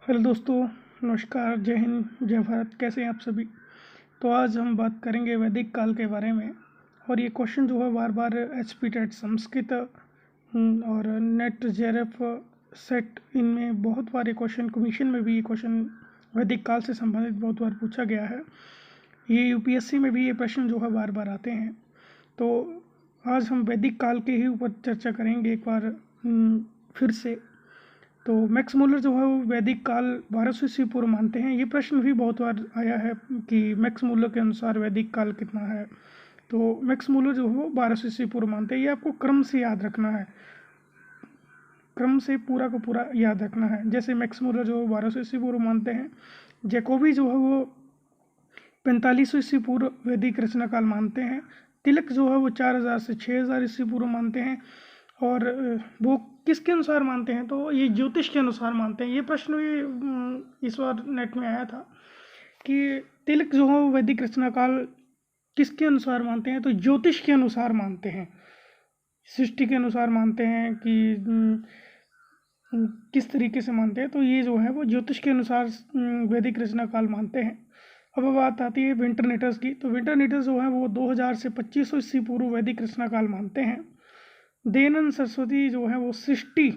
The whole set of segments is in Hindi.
हेलो दोस्तों, नमस्कार, जय हिंद, जय भारत। कैसे हैं आप सभी। तो आज हम बात करेंगे वैदिक काल के बारे में। और ये क्वेश्चन जो है बार बार HP टेट संस्कृत और नेट JRF सेट, इनमें बहुत बार ये क्वेश्चन, कमीशन में भी ये क्वेश्चन वैदिक काल से संबंधित बहुत बार पूछा गया है। ये UPSC में भी ये प्रश्न जो है बार बार आते हैं। तो आज हम वैदिक काल के ही ऊपर चर्चा करेंगे एक बार फिर से। तो मैक्स मूलर जो है वो वैदिक काल 1200 ईस्वी पूर्व मानते हैं। ये प्रश्न भी बहुत बार आया है कि मैक्स मूलर के अनुसार वैदिक काल कितना है। तो मैक्स मूलर जो है वो 1200 ईस्वी पूर्व मानते हैं। ये आपको क्रम से याद रखना है, क्रम से पूरा का पूरा याद रखना है। जैसे मैक्स मूलर जो है 1200 ईस्वी पूर्व मानते हैं। जैकोबी जो है वो 4500 ईस्वी पूर्व वैदिक रचना काल मानते हैं। तिलक जो है वो 4000 से 6000 ईस्वी पूर्व मानते हैं। और वो किसके अनुसार मानते हैं, तो ये ज्योतिष के अनुसार मानते हैं। ये प्रश्न भी इस बार नेट में आया था कि तिलक जो है वो वैदिक रचना काल किसके अनुसार मानते हैं, तो ज्योतिष के अनुसार मानते हैं, सृष्टि के अनुसार मानते हैं कि किस तरीके से मानते हैं। तो ये जो है वो ज्योतिष के अनुसार वैदिक रचना काल मानते हैं। अब बात आती है विंटरनेटर्स की। तो विंटरनेटर्स जो है वो 2000 से 2500 ईस्वी पूर्व वैदिक रचना काल मानते हैं। दयानंद सरस्वती जो है वो सृष्टि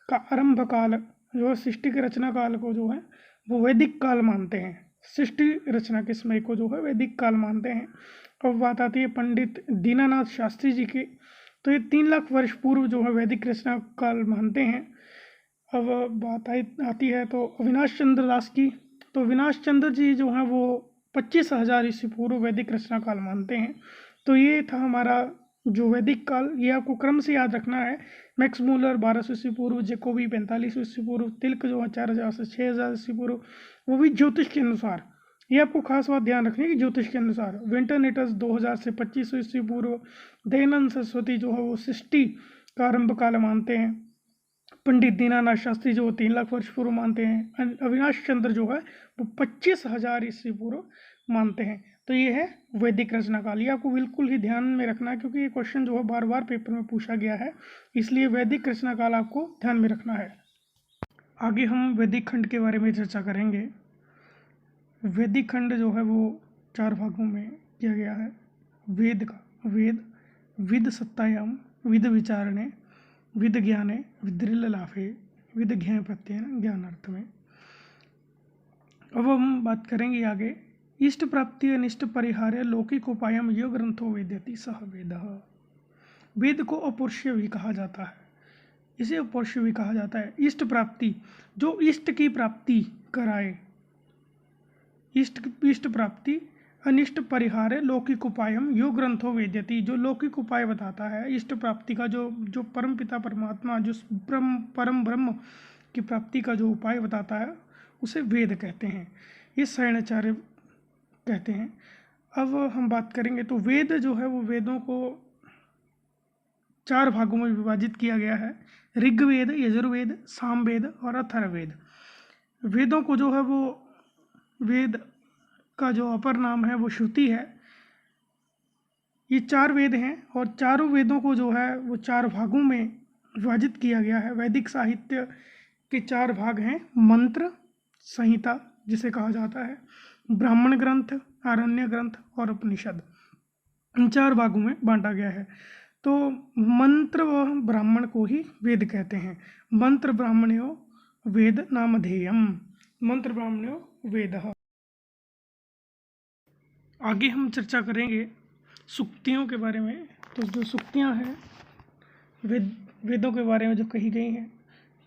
का आरंभ काल, जो है सृष्टि के रचना काल को जो है वो वैदिक काल मानते हैं। सृष्टि रचना के समय को जो है वैदिक काल मानते हैं। अब बात आती है पंडित दीनानाथ शास्त्री जी की। तो ये 3 लाख वर्ष पूर्व जो है वैदिक रचना काल मानते हैं। अब बात आती है तो अविनाश चंद्र दास की। तो अविनाश चंद्र जी जो हैं वो 25,000 ईस्वी पूर्व वैदिक रचना काल मानते हैं। तो ये था हमारा जो वैदिक काल। ये आपको क्रम से याद रखना है। मैक्स मूलर 1200 ईस्वी पूर्व, जैकोबी 4500 ईस्वी पूर्व, तिलक जो है 4000 से 6000 ईस्वी पूर्व, वो भी ज्योतिष के अनुसार। ये आपको खास बात ध्यान रखनी है कि ज्योतिष के अनुसार। विंटरनेटर्स 2000 से 2500 ईस्वी पूर्व। दयानंद सरस्वती जो है वो सृष्टि का आरंभ काल मानते हैं। पंडित दीनानाथ शास्त्री जो 3 लाख वर्ष पूर्व मानते हैं। अविनाश चंद्र जो है वो 25,000 ईस्वी पूर्व मानते हैं। तो ये है वैदिक रचना काल। ये आपको बिल्कुल ही ध्यान में रखना है क्योंकि ये क्वेश्चन जो है बार बार पेपर में पूछा गया है, इसलिए वैदिक रचना काल आपको ध्यान में रखना है। आगे हम वैदिक खंड के बारे में चर्चा करेंगे। वैदिक खंड जो है वो 4 भागों में किया गया है। वेद का वेद, विद सत्तायाम, विद विचारणे, विद ज्ञाने, विद्रिल लाभे, विद ज्ञान प्रत्ययन ज्ञान अर्थ में। अब हम बात करेंगे आगे। इष्ट प्राप्ति अनिष्ट परिहार्य लौकिक उपायम यो ग्रंथो वेद्यति सह वेद। वेद को अपौरुषीय भी कहा जाता है, इसे अपौरुषीय भी कहा जाता है। इष्ट प्राप्ति, जो इष्ट की प्राप्ति कराए, इष्ट प्राप्ति। अनिष्ट परिहार्य लौकिक उपायम यो ग्रंथो वेद्यति, जो लौकिक उपाय बताता है इष्ट प्राप्ति का, जो परम पिता परमात्मा, जो परम ब्रह्म की प्राप्ति का जो उपाय बताता है, उसे वेद कहते हैं। ये शयनाचार्य कहते हैं। अब हम बात करेंगे तो वेद जो है वो वेदों को 4 भागों में विभाजित किया गया है। ऋग्वेद, यजुर्वेद, सामवेद और अथर्ववेद। वेदों को जो है वो, वेद का जो अपर नाम है वो श्रुति है। ये 4 वेद हैं और चारों वेदों को जो है वो 4 भागों में विभाजित किया गया है। वैदिक साहित्य के 4 भाग हैं। मंत्र संहिता जिसे कहा जाता है, ब्राह्मण ग्रंथ, आरण्य ग्रंथ और उपनिषद, इन 4 भागों में बांटा गया है। तो मंत्र व ब्राह्मण को ही वेद कहते हैं। मंत्र ब्राह्मण्यो वेद नामधेयम, मंत्र ब्राह्मण्यो वेदः। आगे हम चर्चा करेंगे सूक्तियों के बारे में। तो जो सूक्तियाँ हैं वेदों के बारे में जो कही गई हैं,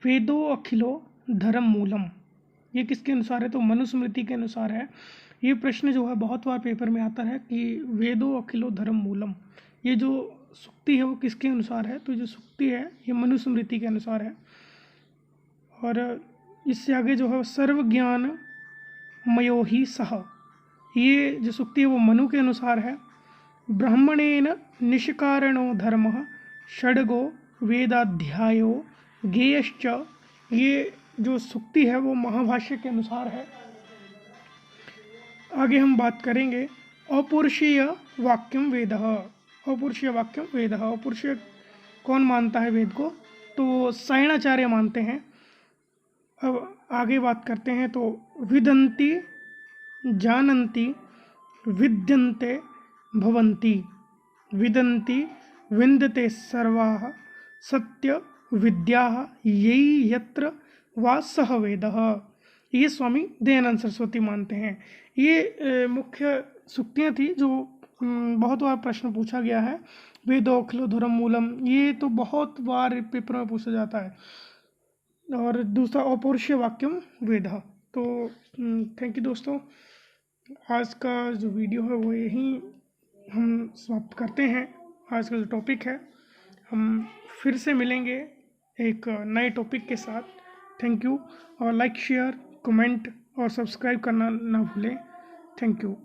वेदो अखिलो धर्म मूलम, ये किसके अनुसार है, तो मनुस्मृति के अनुसार है। ये प्रश्न जो है बहुत बार पेपर में आता है कि वेदो अखिलो धर्म मूलम, ये जो सूक्ति है वो किसके अनुसार है, तो जो सूक्ति है ये मनुस्मृति के अनुसार है। और इससे आगे जो है सर्व ज्ञान मयो ही सह, ये जो सूक्ति है वो मनु के अनुसार है। ब्राह्मणेन निष्कारणो धर्मः षड्गो वेदाध्यायो ज्ञेयश्च, ये जो सूक्ति है वो महाभाष्य के अनुसार है। आगे हम बात करेंगे अपौरुषीय वाक्यम वेदः। अपौरुषीय वाक्यम वेदः, अपौरुषीय कौन मानता है वेद को, तो शयनाचार्य मानते हैं। अब आगे बात करते हैं तो विदन्ति जानन्ति विद्यन्ते भवन्ति। विदन्ति विन्दते सर्वाः सत्य विद्याः यही यत्र वा सह वेदः। ये स्वामी दयानंद सरस्वती मानते हैं। ये मुख्य सूक्तियाँ थी जो बहुत बार प्रश्न पूछा गया है। वेदो खलु धर्म मूलम, ये तो बहुत बार पेपर में पूछा जाता है। और दूसरा अपौरुषेय वाक्यम वेद। तो थैंक यू दोस्तों, आज का जो वीडियो है वो यहीं हम समाप्त करते हैं। आज का जो टॉपिक है, हम फिर से मिलेंगे एक नए टॉपिक के साथ। थैंक यू, और लाइक शेयर कमेंट और सब्सक्राइब करना ना भूलें। Thank you.